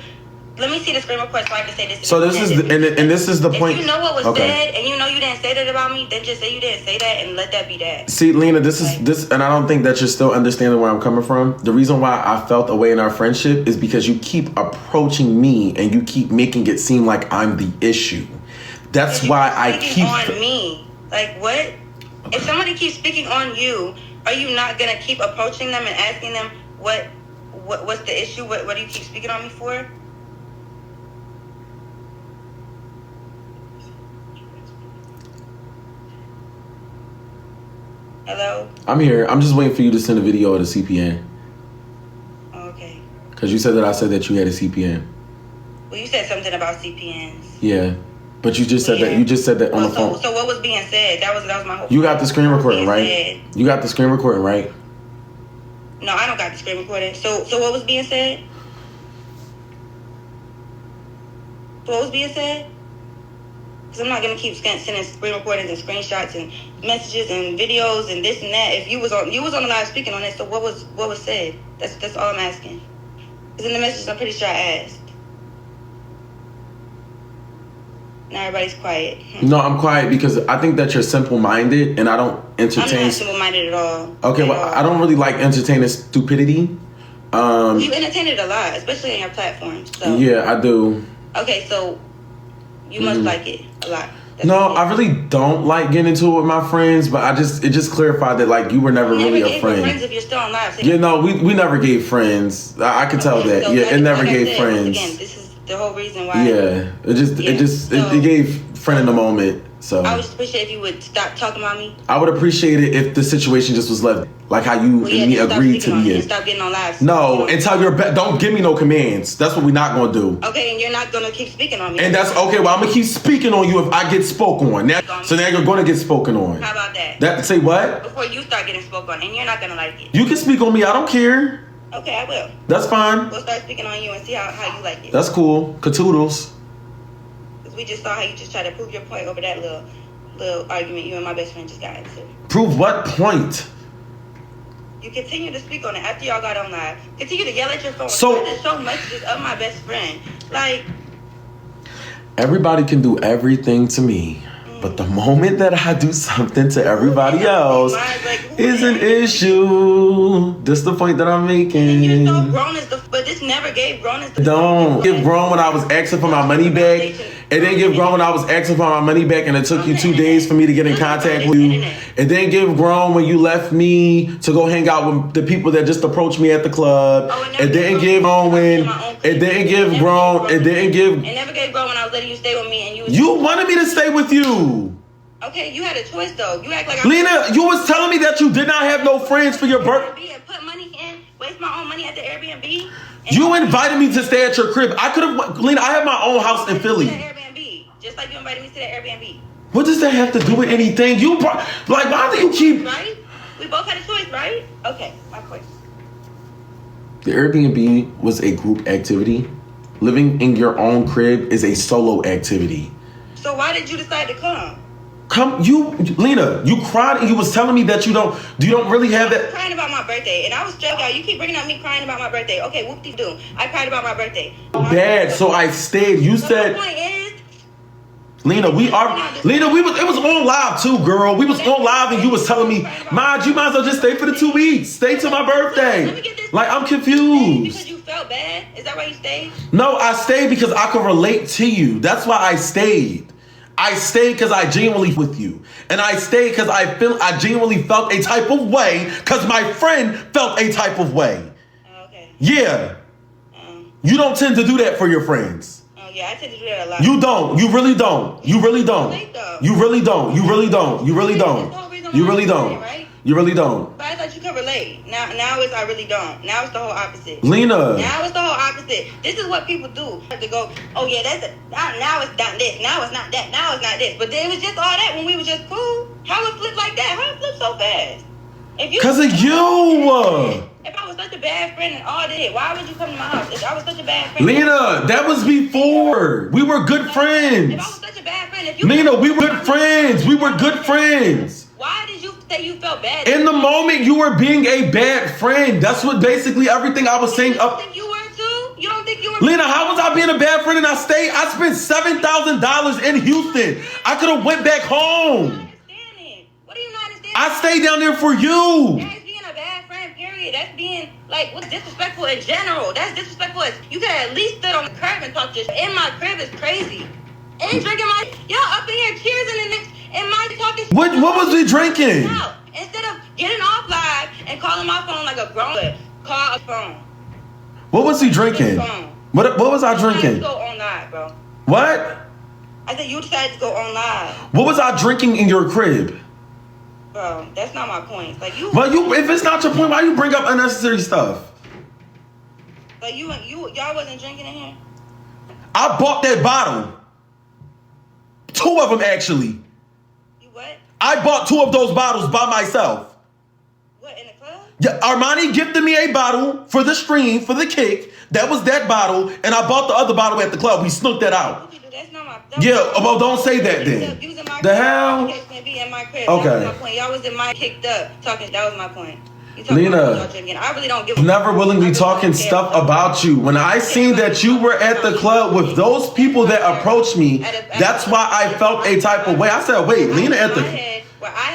[SPEAKER 3] Let me see the screen record so I can say this.
[SPEAKER 2] So this is and this is the point.
[SPEAKER 3] If you know what was said and you know you didn't say that about me, then just say you didn't say that and let that be that.
[SPEAKER 2] See, Lena, this, and I don't think that you're still understanding where I'm coming from. The reason why I felt away in our friendship is because you keep approaching me and you keep making it seem like I'm the issue. That's why I keep
[SPEAKER 3] on me. Like what? Okay. If somebody keeps speaking on you, are you not gonna keep approaching them and asking them what's the issue? What do you keep speaking on me for? Hello?
[SPEAKER 2] I'm here. I'm just waiting for you to send a video of the CPN.
[SPEAKER 3] Oh, okay.
[SPEAKER 2] Because you said that I said that you had a CPN.
[SPEAKER 3] Well, you said something about CPNs.
[SPEAKER 2] Yeah. But you just said that. You just said that on the phone.
[SPEAKER 3] So what was being said? That was my whole.
[SPEAKER 2] You got the screen recording, right? You got the screen recording, right?
[SPEAKER 3] No, I don't got the screen recording. So what was being said? What was being said? Because I'm not going to keep sending screen recordings and screenshots and messages and videos and this and that. If you was on the live speaking on it, so what was said? That's all I'm asking. Because in the messages, I'm pretty sure I asked. Now everybody's quiet.
[SPEAKER 2] No, I'm quiet because I think that you're simple-minded and I don't entertain...
[SPEAKER 3] I'm not simple-minded at all.
[SPEAKER 2] Okay, well, I don't really like entertaining stupidity.
[SPEAKER 3] You entertain it a lot, especially on your platform. So.
[SPEAKER 2] Yeah, I do.
[SPEAKER 3] Okay, so you must like it a lot.
[SPEAKER 2] No, I really don't like getting into it with my friends, but it just clarified that like you were never really a friend.
[SPEAKER 3] Friends if you're still on live. So
[SPEAKER 2] yeah, no, we never gave friends. I could tell that.
[SPEAKER 3] So
[SPEAKER 2] yeah, it never gave friends.
[SPEAKER 3] Again, this is the whole reason why.
[SPEAKER 2] Yeah, it gave friend in the moment. So
[SPEAKER 3] I would appreciate if you would stop talking about me.
[SPEAKER 2] I would appreciate it if the situation just was left like how you and me agreed to be.
[SPEAKER 3] Stop getting on live.
[SPEAKER 2] No, and tell don't give me no commands. That's what we're not gonna do.
[SPEAKER 3] Okay, and you're not gonna keep speaking on me.
[SPEAKER 2] And that's okay. Well, I'm gonna keep speaking on you if I get spoken on. Now you're gonna get spoken on.
[SPEAKER 3] How about that?
[SPEAKER 2] Say what?
[SPEAKER 3] Before you start getting spoken on, and you're not gonna like it.
[SPEAKER 2] You can speak on me. I don't care.
[SPEAKER 3] Okay, I will.
[SPEAKER 2] That's fine.
[SPEAKER 3] We'll start speaking on you and see how you like it.
[SPEAKER 2] That's cool. Katoodles.
[SPEAKER 3] Because we just saw how you just tried to prove your point over that little argument you and my best friend just got into.
[SPEAKER 2] Prove what point?
[SPEAKER 3] You continue to speak on it after y'all got on live. Continue to yell at your phone.
[SPEAKER 2] So,
[SPEAKER 3] to show messages of my best friend. Like,
[SPEAKER 2] everybody can do everything to me. But the moment that I do something to everybody else is an issue. That's the point that I'm making.
[SPEAKER 3] You know, grown is but this never gave grown as the.
[SPEAKER 2] Don't give grown when I was asking for my money back. It didn't give grown when I was asking for my money back and it took you 2 days for me to get in contact with you. It didn't give grown when you left me to go hang out with the people that just approached me at the club. It didn't give grown when it didn't give grown. It didn't give.
[SPEAKER 3] It never gave grown when I was letting you stay with me and you.
[SPEAKER 2] You wanted me to stay with you.
[SPEAKER 3] Okay, you had a choice though. You act like
[SPEAKER 2] Lena, you was telling me that you did not have no friends for your birthday.
[SPEAKER 3] Put money in, waste my own money at the Airbnb.
[SPEAKER 2] You invited me to stay at your crib. I could have, Lena. I have my own house in Philly.
[SPEAKER 3] Airbnb, just like you invited me to the Airbnb.
[SPEAKER 2] What does that have to do with anything? You like, why do you keep?
[SPEAKER 3] Right? We both had a choice, right? Okay, my point.
[SPEAKER 2] The Airbnb was a group activity. Living in your own crib is a solo activity.
[SPEAKER 3] So why did you decide to come?
[SPEAKER 2] Lena, you cried and you was telling me that you don't really have that.
[SPEAKER 3] I was crying about my birthday and I was stressed out. You keep bringing up me crying about my birthday. Okay, whoop-de-doo. I cried about my birthday.
[SPEAKER 2] Bad, so I stayed. You said.
[SPEAKER 3] My point is,
[SPEAKER 2] Lena, it was on live too, girl. We was on live and you was telling me, Maj, you might as well just stay for the 2 weeks. Stay till my birthday. Like, I'm confused.
[SPEAKER 3] Because you felt bad? Is that why you stayed?
[SPEAKER 2] No, I stayed because I could relate to you. That's why I stayed. I stayed because I genuinely with you. And I stayed because I genuinely felt a type of way because my friend felt a type of way.
[SPEAKER 3] Okay.
[SPEAKER 2] Yeah. You don't tend to do that for your friends.
[SPEAKER 3] Yeah, I tend to do that a lot.
[SPEAKER 2] You don't. You really don't. You really don't. You really don't. You really don't. You really don't. You really don't. You really don't.
[SPEAKER 3] But I thought you could relate. Now it's I really don't. Now it's the whole opposite.
[SPEAKER 2] Lena.
[SPEAKER 3] Now it's the whole opposite. This is what people do. To go, oh yeah, now it's not this. Now it's not that. Now it's not this. But then it was just all that when we were just cool. How it flipped like that? How it flipped so fast?
[SPEAKER 2] Because of you.
[SPEAKER 3] If I was such a bad friend and all that, why would you come to my house? If I was such a bad friend.
[SPEAKER 2] Lena, that was before. We were good friends.
[SPEAKER 3] If I was such a bad friend, if you.
[SPEAKER 2] Lena, we were good friends. We were good friends.
[SPEAKER 3] Why did you say you felt bad?
[SPEAKER 2] In the moment, you were being a bad friend. That's what basically everything I was saying up.
[SPEAKER 3] You think you were too? You don't think you were?
[SPEAKER 2] Lena, how was I being a bad friend and I stayed? I spent $7,000 in Houston. I could have went back home.
[SPEAKER 3] What do you not understand?
[SPEAKER 2] I stayed down there for you.
[SPEAKER 3] That's being a bad friend, period. That's being, like, what's disrespectful in general. That's disrespectful. You could have at least stood on the curb and talked to in my crib is crazy. And drinking y'all up in here cheers in the next, and my talking.
[SPEAKER 2] What was we drinking?
[SPEAKER 3] Instead of getting off live and calling my phone like a grown, call a phone.
[SPEAKER 2] What was he drinking? What was I drinking?
[SPEAKER 3] You go on live, bro.
[SPEAKER 2] What?
[SPEAKER 3] I said you decided to go on live.
[SPEAKER 2] What was I drinking in your crib?
[SPEAKER 3] Bro, that's not my point. Like you.
[SPEAKER 2] But if it's not your point, why you bring up unnecessary stuff?
[SPEAKER 3] Like y'all wasn't drinking in here.
[SPEAKER 2] I bought that bottle. 2 of them actually.
[SPEAKER 3] You what?
[SPEAKER 2] I bought 2 of those bottles by myself.
[SPEAKER 3] What, in the club?
[SPEAKER 2] Yeah, Armani gifted me a bottle for the stream, for the kick. That was that bottle, and I bought the other bottle at the club. We snuck that out.
[SPEAKER 3] That's not my.
[SPEAKER 2] Yeah, well, don't say that then. The hell?
[SPEAKER 3] Okay.
[SPEAKER 2] Okay.
[SPEAKER 3] That was my point. Y'all was in my kicked up talking. That was my point.
[SPEAKER 2] Lena,
[SPEAKER 3] I really don't give
[SPEAKER 2] never willingly talking stuff about you. When I seen that you were at the club with those people that approached me, that's why I felt a type of way. I said, wait, Lena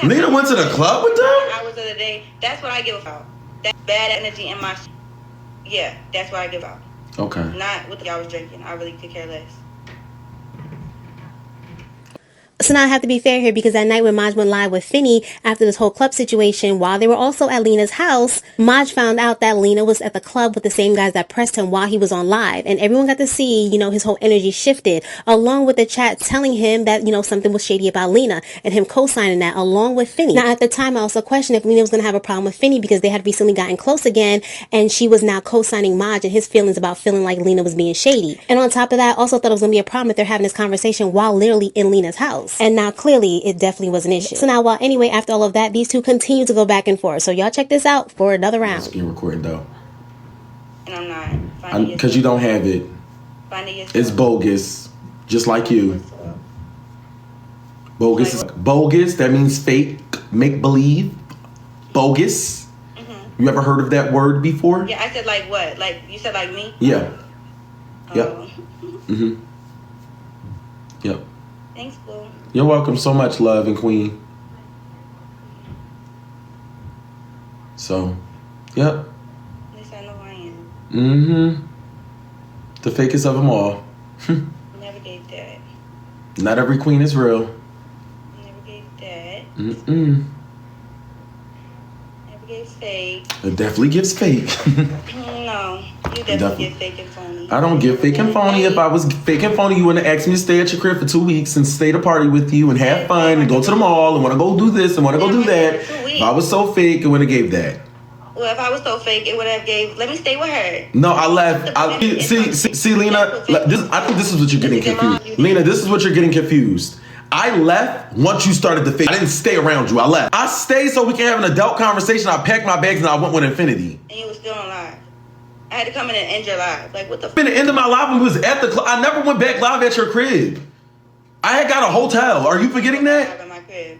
[SPEAKER 2] Lena went to the club with them?
[SPEAKER 3] Hours of the day. That's what I give out. That bad energy in my. Yeah, that's what I give out.
[SPEAKER 2] Okay.
[SPEAKER 3] Not what y'all was drinking. I really could care less.
[SPEAKER 1] So now I have to be fair here because that night when Maj went live with Finny after this whole club situation, while they were also at Lena's house, Maj found out that Lena was at the club with the same guys that pressed him while he was on live. And everyone got to see, his whole energy shifted, along with the chat telling him that, something was shady about Lena and him co-signing that along with Finny. Now, at the time, I also questioned if Lena was going to have a problem with Finny because they had recently gotten close again and she was now co-signing Maj and his feelings about feeling like Lena was being shady. And on top of that, I also thought it was going to be a problem if they're having this conversation while literally in Lena's house. And now clearly it definitely was an issue. So now anyway, after all of that, these two continue to go back and forth. So y'all check this out for another round.
[SPEAKER 2] It's being recorded though.
[SPEAKER 3] And I'm not. Finding
[SPEAKER 2] Because you don't have it.
[SPEAKER 3] Finding yourself.
[SPEAKER 2] It's bogus. Just like you. Bogus. Bogus, that means fake. Make believe. Bogus. Mm-hmm. You ever heard of that word before?
[SPEAKER 3] Yeah, I said like what? Like, you said like me?
[SPEAKER 2] Yeah. Yep.
[SPEAKER 3] Oh.
[SPEAKER 2] Mm-hmm. Yep.
[SPEAKER 3] Thanks, Boo.
[SPEAKER 2] You're welcome so much, love and queen. So, yep.
[SPEAKER 3] At least I know I am.
[SPEAKER 2] Mm-hmm. The fakest of them all.
[SPEAKER 3] Never gave that.
[SPEAKER 2] Not every queen is real.
[SPEAKER 3] Never gave that.
[SPEAKER 2] Mm-mm.
[SPEAKER 3] Never gave fake.
[SPEAKER 2] It definitely gives fake.
[SPEAKER 3] No, you definitely give fake and phony.
[SPEAKER 2] I don't give fake and phony. If I was fake and phony, you wouldn't ask me to stay at your crib for 2 weeks and stay to party with you and have fun and go to the mall and want to go do this and want to go do that. If I was so fake, it would have gave that.
[SPEAKER 3] Well, if I was so fake, it would have gave. Let me stay with her.
[SPEAKER 2] No, I left. See, Lena. I think this is what you're getting confused. Lena, this is what you're getting confused. I left once you started the fake. I didn't stay around you. I left. I stayed so we can have an adult conversation. I packed my bags and I went with Infinity.
[SPEAKER 3] And you was still on live. I had to come in and end your live. Like, what the
[SPEAKER 2] In the end of my live when we was at the club. I never went back live at your crib. I had got a hotel. Are you forgetting that?
[SPEAKER 3] At my crib.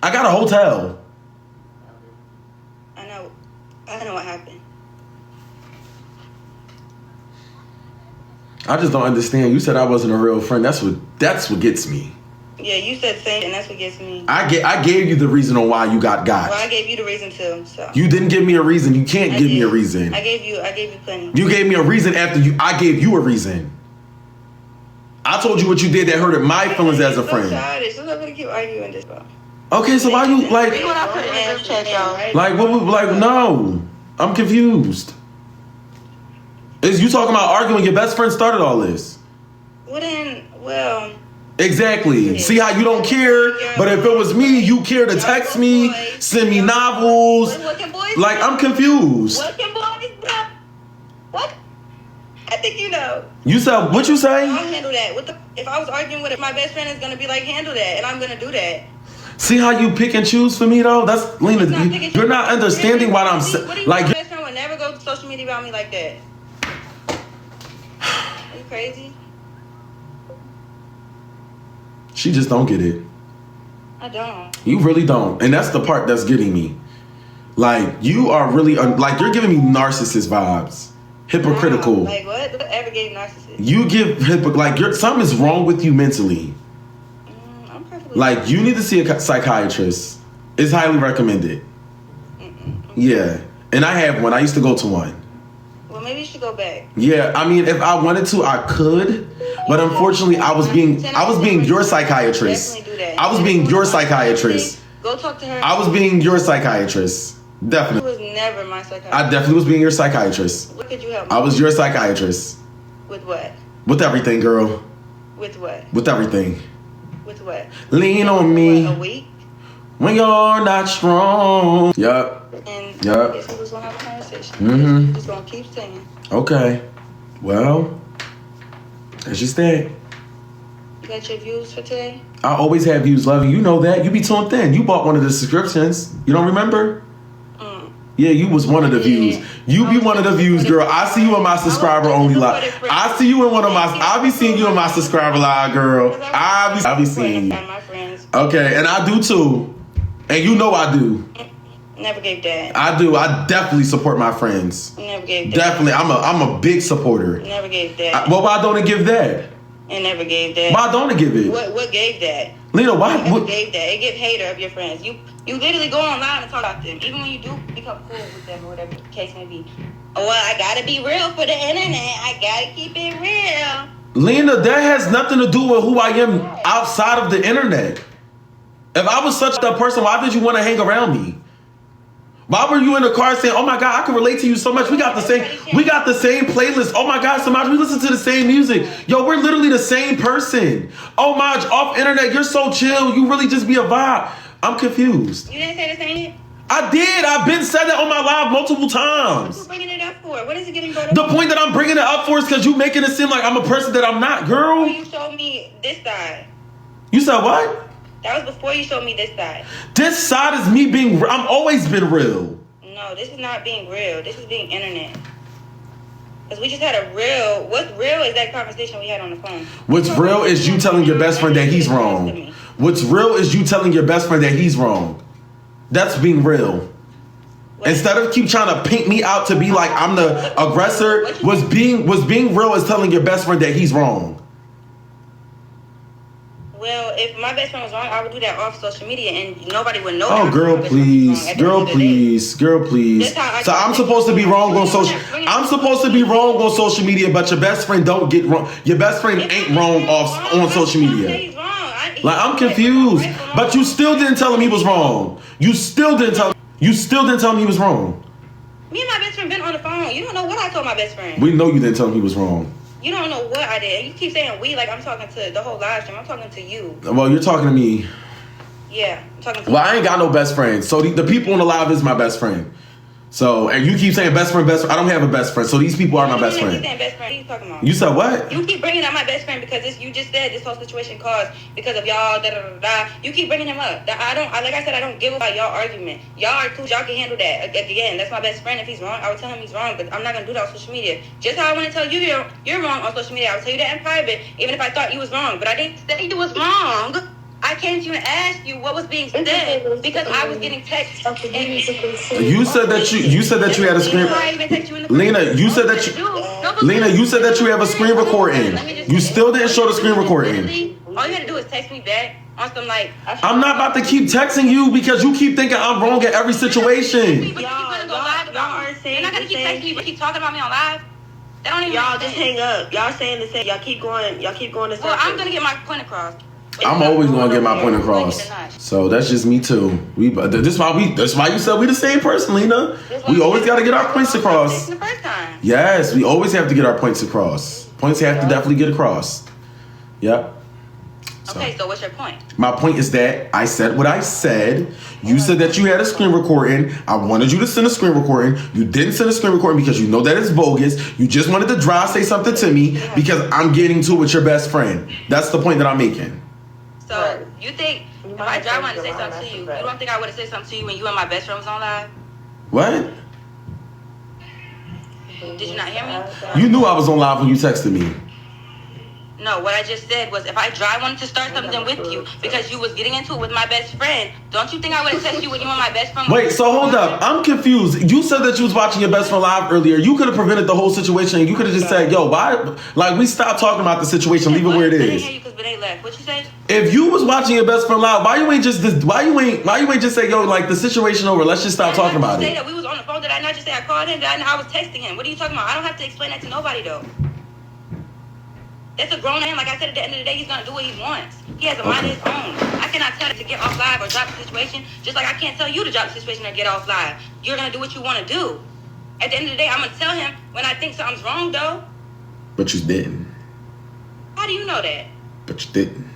[SPEAKER 2] I got a hotel.
[SPEAKER 3] I know what happened.
[SPEAKER 2] I just don't understand. You said I wasn't a real friend. That's what gets me.
[SPEAKER 3] Yeah, you said same, and that's what gets me.
[SPEAKER 2] I gave you the reason on why you got.
[SPEAKER 3] Well, I gave you the reason too. So
[SPEAKER 2] you didn't give me a reason. You can't give me a reason.
[SPEAKER 3] I gave you plenty.
[SPEAKER 2] You gave me a reason after I gave you a reason. I told you what you did that hurted my feelings as a friend.
[SPEAKER 3] Childish. I'm not gonna keep arguing this, bro.
[SPEAKER 2] Okay, so why you like?
[SPEAKER 4] Read what I put in the group chat, y'all.
[SPEAKER 2] Like what? Like no, I'm confused. Is you talking about arguing? Your best friend started all this.
[SPEAKER 3] Well.
[SPEAKER 2] Exactly. See how you don't care? But if it was me, you care to text me, send me novels. Like, I'm confused.
[SPEAKER 3] What can boys do? What? I think you know.
[SPEAKER 2] You said, what you say?
[SPEAKER 3] I'll handle that. If I was arguing with it, my best friend is going to be like, handle that. And I'm going to do that.
[SPEAKER 2] See how you pick and choose for me, though? That's, Lena, you're not understanding what I'm saying. Like,
[SPEAKER 3] my best friend would never go to social media about me like that. Are you crazy?
[SPEAKER 2] She just don't get it.
[SPEAKER 3] I don't.
[SPEAKER 2] You really don't. And that's the part that's getting me. Like, you are really, like, you're giving me narcissist vibes. Hypocritical.
[SPEAKER 3] Wow. Like, what? What ever gave narcissist?
[SPEAKER 2] You give, something is wrong with you mentally.
[SPEAKER 3] I'm perfectly
[SPEAKER 2] like, you need to see a psychiatrist. It's highly recommended. Yeah. And I have one. I used to go to one.
[SPEAKER 3] Well, maybe you should go back.
[SPEAKER 2] Yeah, I mean, if I wanted to, I could. But unfortunately, I was being your psychiatrist.
[SPEAKER 3] Definitely do that.
[SPEAKER 2] I was being your psychiatrist.
[SPEAKER 3] Go talk to her.
[SPEAKER 2] I was being your psychiatrist. Definitely.
[SPEAKER 3] She was never my psychiatrist.
[SPEAKER 2] I definitely was being your psychiatrist.
[SPEAKER 3] What could you help me?
[SPEAKER 2] I was your psychiatrist.
[SPEAKER 3] With what?
[SPEAKER 2] With everything, girl.
[SPEAKER 3] With what?
[SPEAKER 2] With everything.
[SPEAKER 3] With what?
[SPEAKER 2] Lean on me.
[SPEAKER 3] What, a week?
[SPEAKER 2] When you're not strong. Yup.
[SPEAKER 3] And
[SPEAKER 2] Yup.
[SPEAKER 3] I guess we just gonna have a conversation.
[SPEAKER 2] Mm-hmm.
[SPEAKER 3] Just gonna keep saying.
[SPEAKER 2] Okay. Well, as you stay.
[SPEAKER 3] You got your views for today?
[SPEAKER 2] I always have views, lovey. You know that. You be tuned in. You bought one of the subscriptions. You don't remember? Yeah, you was one of the views. You be one of the views, girl. I see you in my subscriber only live. I see you in one of my. I be seeing you in my subscriber live, girl. I be seeing you. Okay, and I do too. And you know I do.
[SPEAKER 3] Never gave that.
[SPEAKER 2] I do. I definitely support my friends.
[SPEAKER 3] Never gave that.
[SPEAKER 2] Definitely. I'm a big supporter.
[SPEAKER 3] Never gave that.
[SPEAKER 2] Well, why don't it give that?
[SPEAKER 3] It never gave that.
[SPEAKER 2] Why don't it give it?
[SPEAKER 3] What gave that?
[SPEAKER 2] Lena, why?
[SPEAKER 3] What gave that? It give hater of your friends. You literally go online and talk about them. Even when you do become cool with them or whatever the case may be. Oh, well, I gotta be real for the internet. I gotta keep it real.
[SPEAKER 2] Lena, that has nothing to do with who I am outside of the internet. If I was such a person, why did you want to hang around me? Why were you in the car saying, "Oh my God, I can relate to you so much. We got the same playlist. Oh my God, Samaj, we listen to the same music. Yo, we're literally the same person. Oh my, off internet, you're so chill. You really just be a vibe." I'm confused.
[SPEAKER 3] You didn't say the same?
[SPEAKER 2] I did. I've been said that on my live multiple times.
[SPEAKER 3] What are you bringing it up for? What is it getting brought up?
[SPEAKER 2] The point that I'm bringing it up for is because you making it seem like I'm a person that I'm not, girl.
[SPEAKER 3] You showed me this side.
[SPEAKER 2] You said what?
[SPEAKER 3] That was before you showed me this side.
[SPEAKER 2] This side is me being. I'm always been real.
[SPEAKER 3] No, this is not being real. This is being internet. Because we just had a real, what's real is that conversation we had on the phone.
[SPEAKER 2] What's real is you telling your best friend that he's wrong. What's real is you telling your best friend that he's wrong. That's being real. Instead of keep trying to paint me out to be like I'm the aggressor, was being real is telling your best friend that he's wrong.
[SPEAKER 3] Well, if my best friend was wrong, I would do that off social media and nobody would know.
[SPEAKER 2] Oh, girl, please. Girl, please. Girl, please. So I'm supposed to be wrong on social. I'm supposed to be wrong on social media, but your best friend don't get wrong. Your best friend ain't wrong on social media. Like, I'm confused. But you still didn't tell him he was wrong. You still didn't tell him he was wrong.
[SPEAKER 3] Me and my best friend been on the phone. You don't know what I told my best friend.
[SPEAKER 2] We know you didn't tell him he was wrong.
[SPEAKER 3] You don't know what I did. You keep saying we like I'm talking to the whole live stream. I'm talking to you.
[SPEAKER 2] Well, you're talking to me.
[SPEAKER 3] Yeah, I'm talking to
[SPEAKER 2] Well,
[SPEAKER 3] you.
[SPEAKER 2] I ain't got no best friend. So the people on the live is my best friend. So, and you keep saying best friend. I don't have a best friend. So these people are my best friend.
[SPEAKER 3] You saying best friend. What are you talking about?
[SPEAKER 2] You said what?
[SPEAKER 3] You keep bringing up my best friend because you just said this whole situation caused because of y'all. You keep bringing him up. Like I said, I don't give about y'all argument. Y'all are cool. Y'all can handle that. Again, that's my best friend. If he's wrong, I would tell him he's wrong. But I'm not gonna do that on social media. Just how I want to tell you you're wrong on social media. I would tell you that in private, even if I thought you was wrong. But I didn't say you was wrong. I came to you and asked you what was being said because I was getting texts.
[SPEAKER 2] You said that you had a screen. Lena, you said that you have a screen recording. You still didn't show the screen recording.
[SPEAKER 3] All you had to do is text me back on some like.
[SPEAKER 2] I'm not about to keep texting you because you keep thinking I'm wrong in every situation.
[SPEAKER 3] Y'all are saying. You're not gonna keep texting me, but keep talking about me on live. That don't even.
[SPEAKER 4] Y'all just hang up. Y'all saying the same. Y'all keep going. Y'all keep going.
[SPEAKER 3] Well, I'm gonna get my point across.
[SPEAKER 2] I'm always gonna get my point across. So that's just me too. This why you said we the same person, Lena. We always gotta get our points across.
[SPEAKER 3] The first time.
[SPEAKER 2] Yes, we always have to get our points across. Points have to definitely get across. Yep.
[SPEAKER 3] Okay, so what's your point?
[SPEAKER 2] My point is that I said what I said. You said that you had a screen recording. I wanted you to send a screen recording. You didn't send a screen recording because you know that it's bogus. You just wanted to say something to me because I'm getting to it with your best friend. That's the point that I'm making.
[SPEAKER 3] So you think if I wanted to say something to you, you don't think I would have said something to you when you and my best friend was on live?
[SPEAKER 2] What?
[SPEAKER 3] Did you not hear me?
[SPEAKER 2] You knew I was on live when you texted me.
[SPEAKER 3] No, what I just said was if I wanted to start something with you because you was getting into it with my best friend, don't you think I would have texted you when you and my best friend?
[SPEAKER 2] Wait, so hold up. I'm confused. You said that you was watching your best friend live earlier. You could have prevented the whole situation. You could have just said, "Yo, why?" Like, we stopped talking about the situation. Leave it where it is.
[SPEAKER 3] I didn't hear you because Benet left. What you say?
[SPEAKER 2] If you was watching your best friend live, why you ain't just say, "Yo, like the situation over. Let's just stop talking about it."
[SPEAKER 3] Say that we was on the phone. Did I not just say I called him? I was texting him. What are you talking about? I don't have to explain that to nobody though. It's a grown man. Like I said, at the end of the day, he's going to do what he wants. He has a mind of his own. I cannot tell him to get off live or drop the situation, just like I can't tell you to drop the situation or get off live. You're going to do what you want to do. At the end of the day, I'm going to tell him when I think something's wrong, though.
[SPEAKER 2] But you didn't.
[SPEAKER 3] How do you know that?
[SPEAKER 2] But you didn't.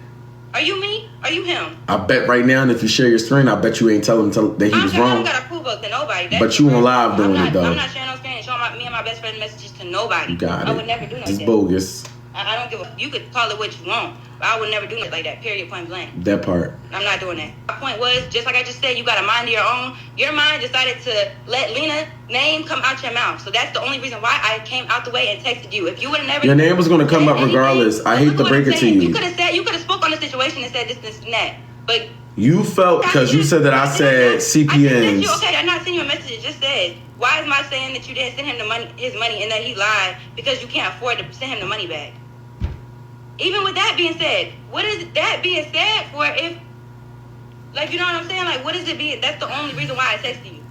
[SPEAKER 3] Are you me? Are you him?
[SPEAKER 2] I bet right now, and if you share your screen, I bet you ain't tell him that he was wrong.
[SPEAKER 3] I don't got to prove it to nobody.
[SPEAKER 2] But you on live doing it, though.
[SPEAKER 3] I'm not sharing no screen and showing me and my best friend messages to nobody.
[SPEAKER 2] You got it.
[SPEAKER 3] I would never do that.
[SPEAKER 2] It's bogus.
[SPEAKER 3] I don't give a... You could call it what you want, but I would never do it like that, period, point blank.
[SPEAKER 2] That part.
[SPEAKER 3] I'm not doing that. My point was, just like I just said, you got a mind of your own. Your mind decided to let Lena's name come out your mouth. So that's the only reason why I came out the way and texted you. If you would have never...
[SPEAKER 2] Your name was going to come up regardless. I hate to break it to you.
[SPEAKER 3] You could have spoke on the situation and said this and that, but...
[SPEAKER 2] You felt, because you said that I said CPNs.
[SPEAKER 3] Okay, I'm not sending you a message. It just said, why am I saying that you didn't send him his money and that he lied because you can't afford to send him the money back? Even with that being said, what is that being said for if, like, you know what I'm saying? Like, what is it being? That's the only reason why I texted you.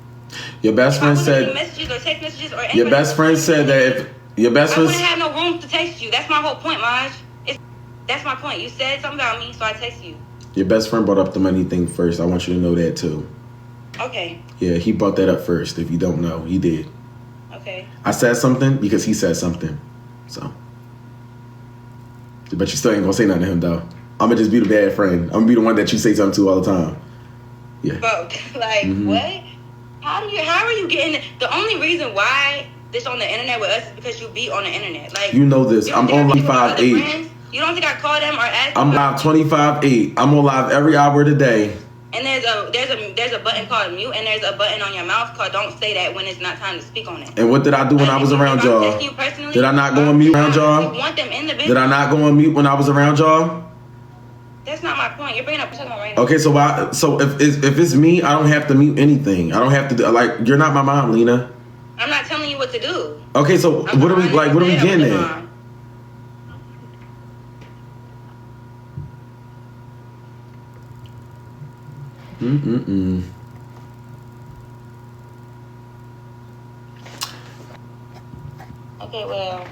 [SPEAKER 2] Your best friend said,
[SPEAKER 3] messages or text messages or
[SPEAKER 2] your best friend said that if your best friend...
[SPEAKER 3] I wouldn't have no room to text you. That's my whole point, Maj. That's my point. You said something about me, so I texted you.
[SPEAKER 2] Your best friend brought up the money thing first. I want you to know that, too.
[SPEAKER 3] Okay.
[SPEAKER 2] Yeah, he brought that up first. If you don't know, he did.
[SPEAKER 3] Okay.
[SPEAKER 2] I said something because he said something. So... But you still ain't gonna say nothing to him, though. I'm gonna just be the bad friend. I'm gonna be the one that you say something to all the time. Yeah.
[SPEAKER 3] But, like, what? How are you getting... The only reason why this on the internet with us is because you be on the internet. Like,
[SPEAKER 2] you know this. I'm on 5'8".
[SPEAKER 3] You don't think I call them or ask them?
[SPEAKER 2] I'm live 25/8. I'm on live every hour of the day.
[SPEAKER 3] And there's a button called mute, and there's a button on your mouth called don't say that when it's not time to speak on it.
[SPEAKER 2] And what did I do when I was around y'all? Did I not go on mute around y'all?
[SPEAKER 3] You want them in the business.
[SPEAKER 2] Did I not go on mute when I was around y'all?
[SPEAKER 3] That's not my point. You're bringing up something right now.
[SPEAKER 2] Okay, so if it's me, I don't have to mute anything. I don't have to do, like, you're not my mom, Lena.
[SPEAKER 3] I'm not telling you what to do.
[SPEAKER 2] Okay, so what are we getting at?
[SPEAKER 3] Okay, well,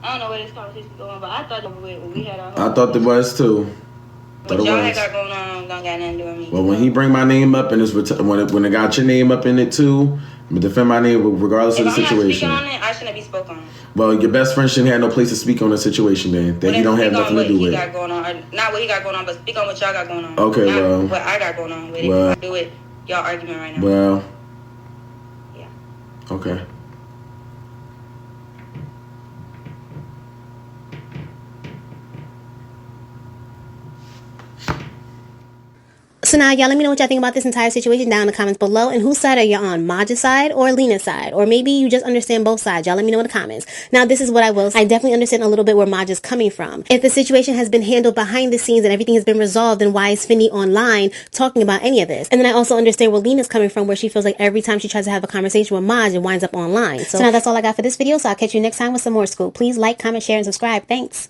[SPEAKER 3] I don't know where this conversation is going, but I thought we had our
[SPEAKER 2] I thought it was too.
[SPEAKER 3] What y'all had got going on don't got nothing to do with me.
[SPEAKER 2] Well, when he bring my name up and it's when it got your name up in it too, I'm gonna defend my name regardless of the situation.
[SPEAKER 3] If I'm not speaking on it, I shouldn't be spoken on.
[SPEAKER 2] Well, your best friend shouldn't have no place to speak on the situation then. That he don't have nothing to do with.
[SPEAKER 3] Got going on, or not what he got going on, but speak on what y'all got going on.
[SPEAKER 2] Okay,
[SPEAKER 3] not
[SPEAKER 2] well.
[SPEAKER 3] what I got going on with
[SPEAKER 2] well,
[SPEAKER 3] it. Do it. Y'all argument right now.
[SPEAKER 2] Well.
[SPEAKER 3] Yeah.
[SPEAKER 2] Okay.
[SPEAKER 1] So now, y'all let me know what y'all think about this entire situation down in the comments below. And whose side are you on? Maj's side or Lena's side? Or maybe you just understand both sides. Y'all let me know in the comments. Now, this is what I will say. I definitely understand a little bit where Maj is coming from. If the situation has been handled behind the scenes and everything has been resolved, then why is Fendi online talking about any of this? And then I also understand where Lena's coming from, where she feels like every time she tries to have a conversation with Maj, it winds up online. So now that's all I got for this video. So I'll catch you next time with some more scoop. Please like, comment, share, and subscribe. Thanks.